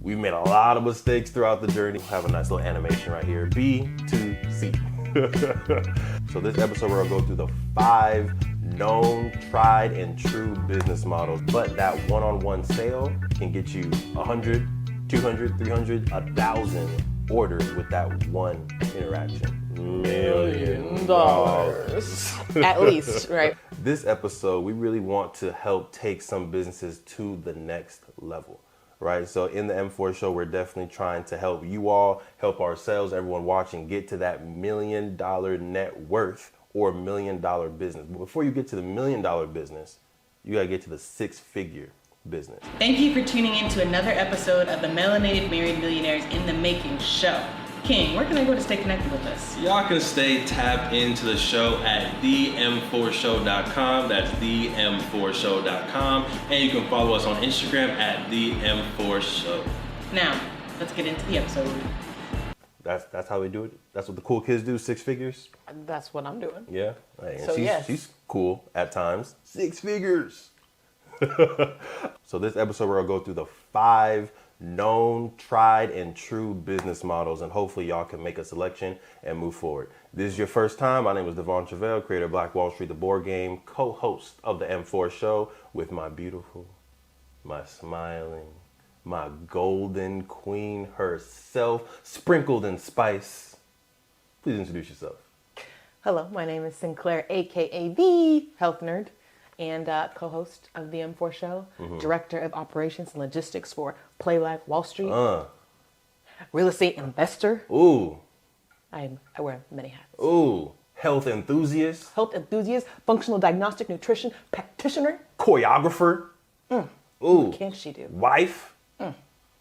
We've made a lot of mistakes throughout the journey. Have a nice little animation right here. B2C. So this episode, we're gonna go through the 5 known, tried, and true business models. But that one-on-one sale can get you 100, 200, 300, 1,000 orders with that one interaction. $1 million. At least, right? This episode, we really want to help take some businesses to the next level, right? So in the M4 show, we're definitely trying to help you all, help ourselves, everyone watching, get to that $1 million net worth or $1 million business. But before you get to the $1 million business, you gotta get to the 6-figure business. Thank you for tuning in to another episode of the Melanated Married Millionaires in the Making show. King, where can I go to stay connected with us? Y'all can stay tapped into the show at them4show.com. That's them4show.com. And you can follow us on Instagram at them4show. Now, let's get into the episode. That's how we do it. That's what the cool kids do, 6 figures. That's what I'm doing. Yeah. And So, yes. she's cool at times. 6 figures. So this episode, we're gonna go through the 5 known, tried, and true business models, and hopefully y'all can make a selection and move forward. This is your first time. My name is Devon Travell, creator of Black Wall Street, the board game, co-host of the M4 show with my beautiful, my smiling, my golden queen herself, sprinkled in spice. Please introduce yourself. Hello, my name is Sinclair, aka the Health Nerd, and co-host of the M4 show, director of operations and logistics for Play Black Wall Street, real estate investor. Ooh. I wear many hats. Ooh. Health enthusiast. Health enthusiast, functional diagnostic nutrition practitioner. Choreographer. Ooh. What can she do? Wife.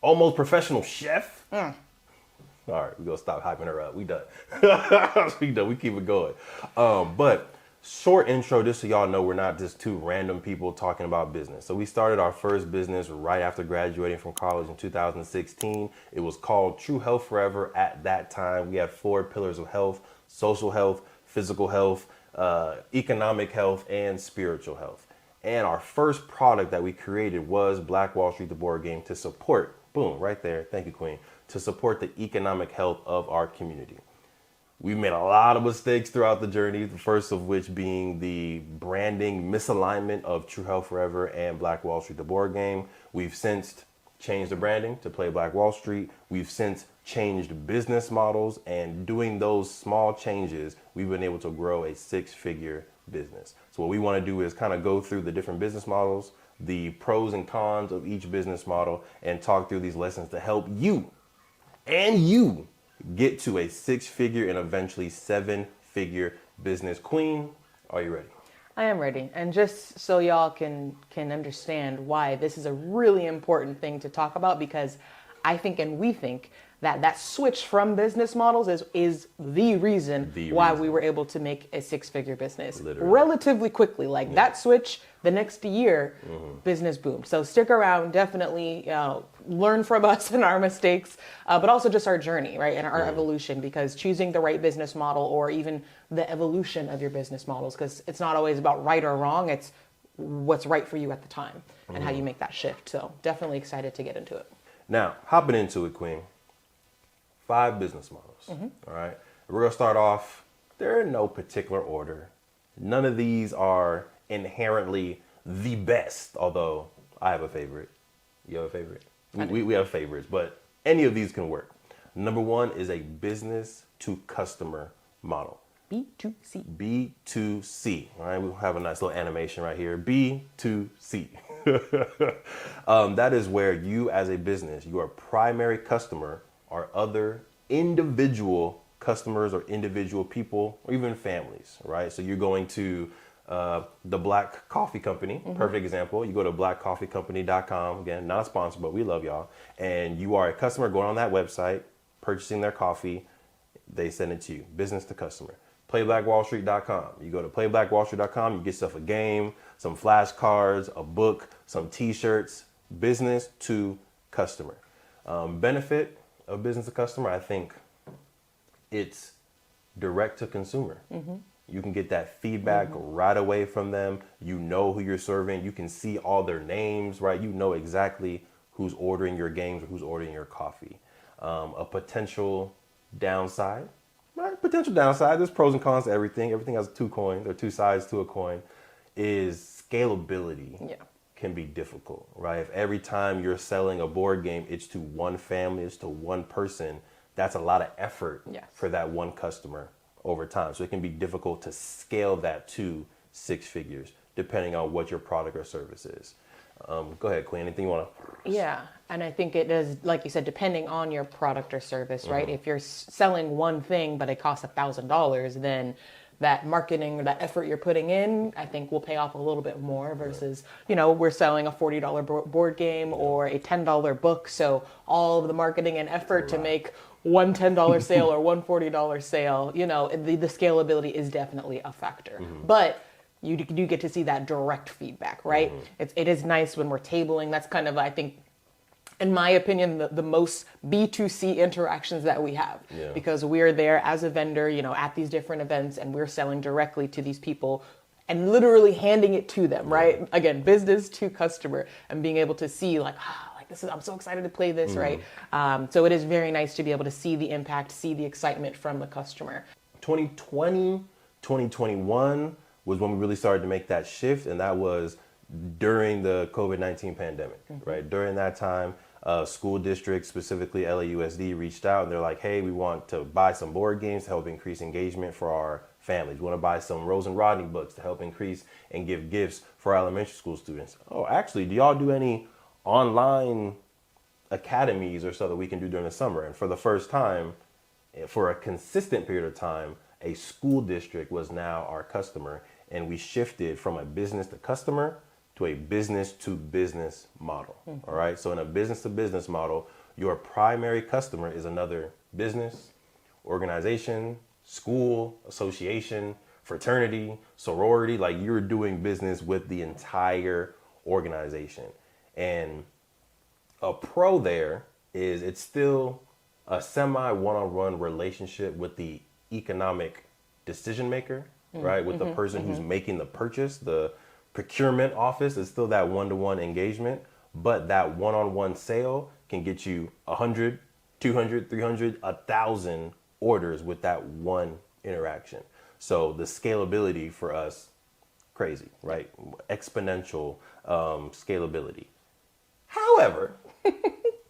Almost professional chef. All right, we're gonna stop hyping her up. We done. We done. We keep it going. But short intro, just so y'all know, we're not just 2 random people talking about business. So we started our first business right after graduating from college in 2016. It was called True Health Forever. At that time, we had 4 pillars of health: social health, physical health, economic health, and spiritual health. And our first product that we created was Black Wall Street, the board game, to support, boom, right there, thank you, Queen, to support the economic health of our community. We've made a lot of mistakes throughout the journey, the first of which being the branding misalignment of True Health Forever and Black Wall Street, the board game. We've since changed the branding to Play Black Wall Street. We've since changed business models, and doing those small changes, we've been able to grow a 6-figure business. So what we want to do is kind of go through the different business models, the pros and cons of each business model, and talk through these lessons to help you get to a 6-figure and eventually 7-figure business. Queen, are you ready? I am ready. And just so y'all can understand why this is a really important thing to talk about, because I think and we think that switch from business models is the reason why we were able to make a 6-figure business relatively quickly. Like that switch, the next year, business boomed. So stick around, definitely learn from us and our mistakes, but also just our journey, right? And our evolution, because choosing the right business model, or even the evolution of your business models, because it's not always about right or wrong, it's what's right for you at the time and how you make that shift. So definitely excited to get into it. Now, hopping into it, Queen. 5 business models, all right? We're gonna start off, they're in no particular order. None of these are inherently the best, although I have a favorite. You have a favorite? We have favorites, but any of these can work. Number 1 is a business to customer model. B2C. B2C, all right? We'll have a nice little animation right here. B2C. That is where you as a business, your primary customer are other individual customers or individual people or even families, right? So you're going to the Black Coffee Company, perfect example. You go to blackcoffeecompany.com, again, not a sponsor, but we love y'all. And you are a customer going on that website, purchasing their coffee, they send it to you, business to customer. Playblackwallstreet.com. You go to playblackwallstreet.com, you get yourself a game, some flashcards, a book, some t-shirts, business to customer. Benefit of business to customer, I think it's direct to consumer. You can get that feedback right away from them. You know who you're serving. You can see all their names, right? You know exactly who's ordering your games or who's ordering your coffee. A potential downside, right? Potential downside, there's pros and cons to everything. Everything has two coins or two sides to a coin, is scalability. Yeah. Can be difficult, right? If every time you're selling a board game, it's to one family, it's to one person, that's a lot of effort for that one customer over time. So it can be difficult to scale that to 6 figures, depending on what your product or service is. Go ahead, Queen. Anything you want to? Yeah, and I think it is, like you said, depending on your product or service, right? If you're selling one thing, but it costs $1,000, then that marketing or that effort you're putting in, I think will pay off a little bit more versus, we're selling a $40 board game or a $10 book. So all of the marketing and effort to make one $10 sale or one $40 sale, the scalability is definitely a factor. But you do get to see that direct feedback, right? It is nice when we're tabling. That's kind of, I think, in my opinion, the most B2C interactions that we have, because we're there as a vendor, at these different events, and we're selling directly to these people and literally handing it to them, right? Again, business to customer, and being able to see I'm so excited to play this, right? So it is very nice to be able to see the impact, see the excitement from the customer. 2020, 2021 was when we really started to make that shift, and that was during the COVID-19 pandemic, right? During that time, school districts, specifically LAUSD, reached out and they're like, hey, we want to buy some board games to help increase engagement for our families. We want to buy some Rose and Rodney books to help increase and give gifts for our elementary school students. Oh, actually, do y'all do any online academies or so that we can do during the summer? And for the first time, for a consistent period of time, a school district was now our customer, and we shifted from a business to customer to a business to business model. All right. So in a business to business model, your primary customer is another business, organization, school, association, fraternity, sorority. Like, you're doing business with the entire organization. And a pro there is it's still a semi one-on-one relationship with the economic decision maker, right? With the person who's making the purchase. The procurement office is still that one-to-one engagement, but that one-on-one sale can get you 100, 200, 300, 1,000 orders with that one interaction. So the scalability for us, crazy, right? Exponential scalability. However,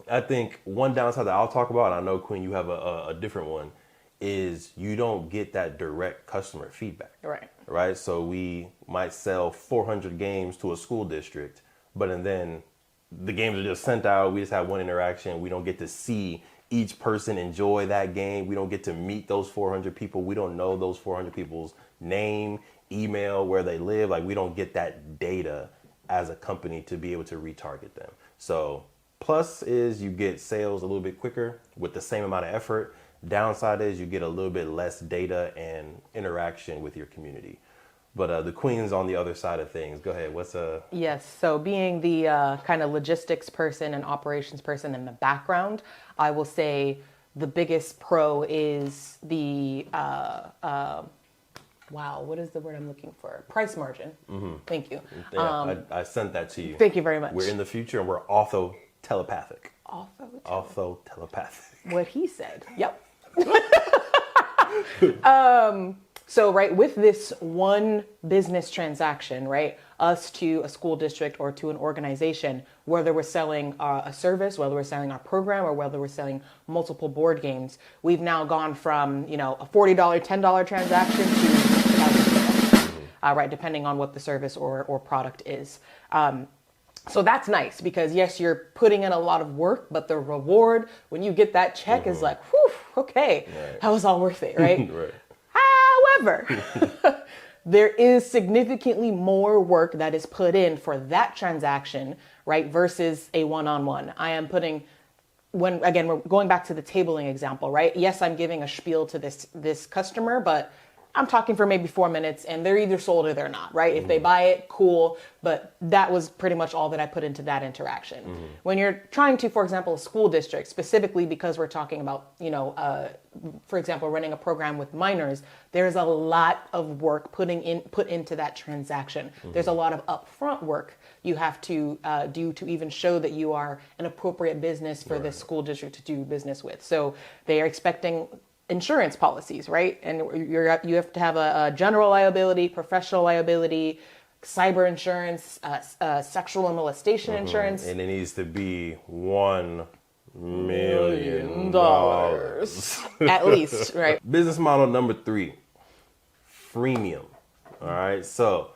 I think one downside that I'll talk about, and I know, Queen, you have a different one, is you don't get that direct customer feedback. Right. So we might sell 400 games to a school district, but then the games are just sent out. We just have one interaction. We don't get to see each person enjoy that game. We don't get to meet those 400 people. We don't know those 400 people's name, email, where they live. Like, we don't get that data as a company to be able to retarget them. So plus is you get sales a little bit quicker with the same amount of effort. Downside is you get a little bit less data and interaction with your community. But the Queen's on the other side of things. Go ahead. Yes. So being the kind of logistics person and operations person in the background, I will say the biggest pro is the, what is the word I'm looking for? Price margin. Thank you. Yeah, I sent that to you. Thank you very much. We're in the future and we're ortho-telepathic. Ortho-telepathic. What he said. Yep. So, right, with this one business transaction, right, us to a school district or to an organization, whether we're selling a service, whether we're selling our program, or whether we're selling multiple board games, we've now gone from, a $40, $10 transaction to $1,000, right, depending on what the service or product is. So that's nice because, yes, you're putting in a lot of work, but the reward when you get that check is like, whew, okay, that was all worth it, right? However, there is significantly more work that is put in for that transaction, right, versus a one-on-one. I am putting, we're going back to the tabling example, right? Yes, I'm giving a spiel to this customer, but I'm talking for maybe 4 minutes, and they're either sold or they're not, right? If they buy it, cool, but that was pretty much all that I put into that interaction. When you're trying to, for example, a school district, specifically because we're talking about, for example, running a program with minors, there's a lot of work put into that transaction. There's a lot of upfront work you have to do to even show that you are an appropriate business for this school district to do business with. So they are expecting insurance policies, right? And you have to have a general liability, professional liability, cyber insurance, sexual and molestation insurance. And it needs to be $1 million. At least, right? Business model number 3, freemium. All right. So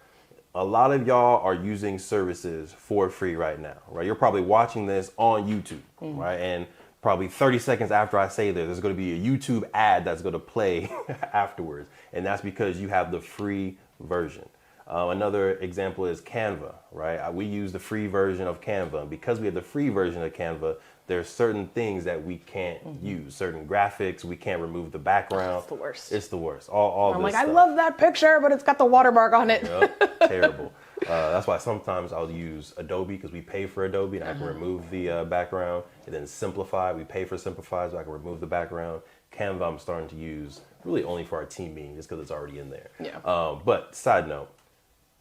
a lot of y'all are using services for free right now, right? You're probably watching this on YouTube, right? And probably 30 seconds after I say this, there's going to be a YouTube ad that's going to play afterwards. And that's because you have the free version. Another example is Canva, right? We use the free version of Canva. And because we have the free version of Canva, there's certain things that we can't use, certain graphics, we can't remove the background. It's the worst. It's the worst. All I'm this like, stuff. I love that picture, but it's got the watermark on it. Yep, terrible. That's why sometimes I'll use Adobe because we pay for Adobe and I can remove the background. And then Simplify, we pay for Simplify so I can remove the background. Canva I'm starting to use really only for our team meeting just because it's already in there. Yeah. But side note,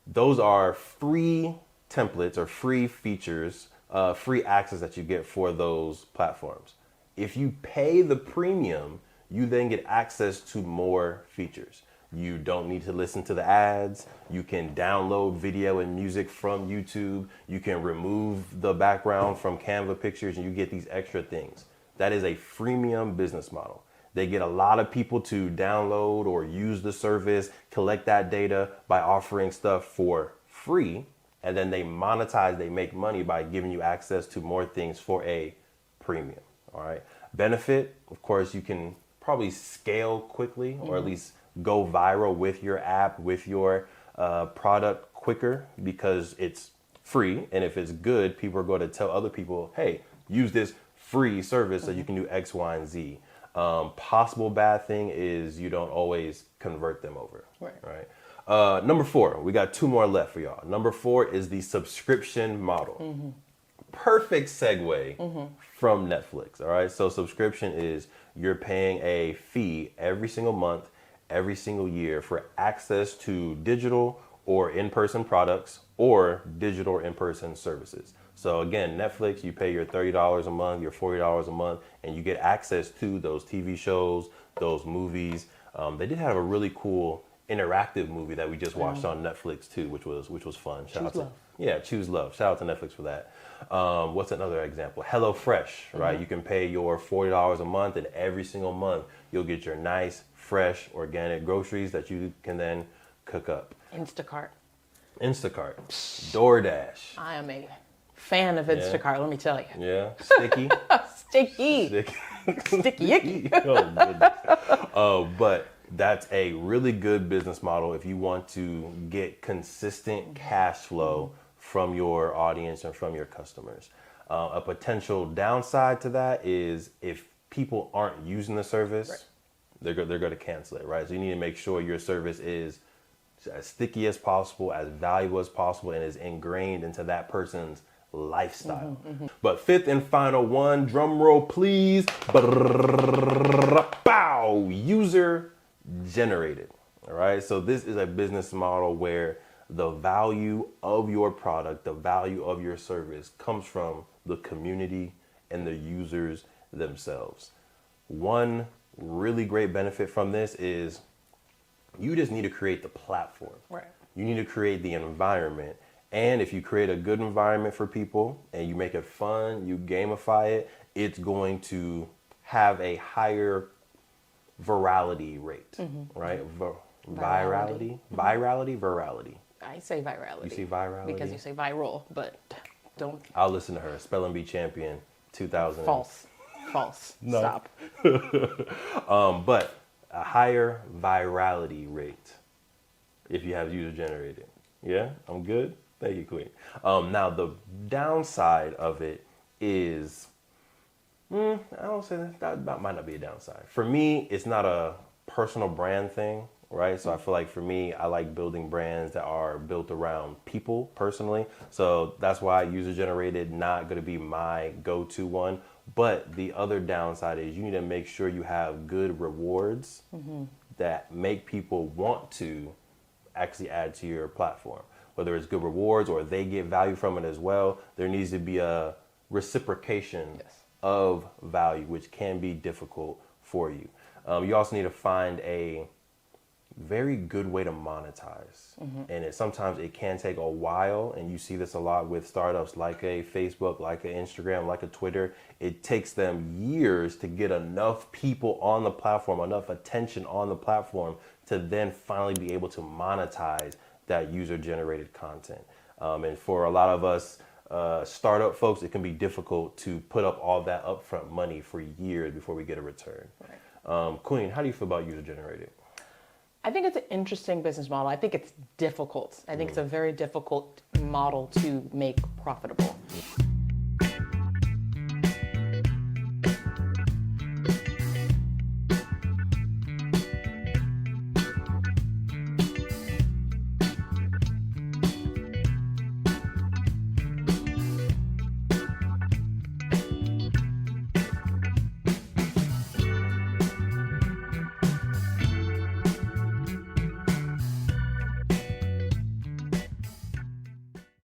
those are free templates or free features, free access that you get for those platforms. If you pay the premium, you then get access to more features. You don't need to listen to the ads. You can download video and music from YouTube. You can remove the background from Canva pictures and you get these extra things. That is a freemium business model. They get a lot of people to download or use the service, collect that data by offering stuff for free. And then they monetize, they make money by giving you access to more things for a premium. All right. Benefit, of course, you can probably scale quickly or at least go viral with your app, with your product quicker because it's free. And if it's good, people are going to tell other people, hey, use this free service so you can do X, Y, and Z. Possible bad thing is you don't always convert them over. Right. Number 4, we got 2 more left for y'all. Number 4 is the subscription model. Perfect segue from Netflix. All right. So subscription is you're paying a fee every single month, every single year for access to digital or in-person products or digital or in-person services. So again, Netflix, you pay your $30 a month, your $40 a month, and you get access to those TV shows, those movies. They did have a really cool interactive movie that we just watched on Netflix too, which was fun. Choose Love. Yeah, Choose Love. Shout out to Netflix for that. What's another example? HelloFresh, right? You can pay your $40 a month, and every single month you'll get your nice, fresh, organic groceries that you can then cook up. Instacart. DoorDash. I am a fan of Instacart, let me tell you. Yeah, Sticky. Sticky icky. Oh, goodness. But that's a really good business model if you want to get consistent cash flow from your audience and from your customers. A potential downside to that is if people aren't using the service, they're going to cancel it, right? So you need to make sure your service is as sticky as possible, as valuable as possible, and is ingrained into that person's lifestyle. But 5th and final one, drum roll please. Bow, user generated. All right. So this is a business model where the value of your product, the value of your service comes from the community and the users themselves. One really great benefit from this is you just need to create the platform. Right. You need to create the environment. And if you create a good environment for people and you make it fun, you gamify it, it's going to have a higher virality rate, right? Virality? Virality. I say virality. You see virality? Because you say viral, but don't. I'll listen to her. Spelling Bee champion, 2000. False. No. Stop. But a higher virality rate if you have user generated. Yeah, I'm good. Thank you, Queen. Now the downside of it is, I don't say that might not be a downside. For me, it's not a personal brand thing. right? So I feel like for me, I like building brands that are built around people personally. So that's why user generated not going to be my go-to one. But the other downside is you need to make sure you have good rewards that make people want to actually add to your platform. Whether it's good rewards or they get value from it as well, there needs to be a reciprocation of value, which can be difficult for you. You also need to find a very good way to monetize. And sometimes it can take a while, and you see this a lot with startups like a Facebook, like an Instagram, like a Twitter. It takes them years to get enough people on the platform, enough attention on the platform to then finally be able to monetize that user-generated content. And for a lot of us startup folks, it can be difficult to put up all that upfront money for years before we get a return. Right. Queen, how do you feel about user-generated? I think it's an interesting business model. I think it's difficult. I think it's a very difficult model to make profitable.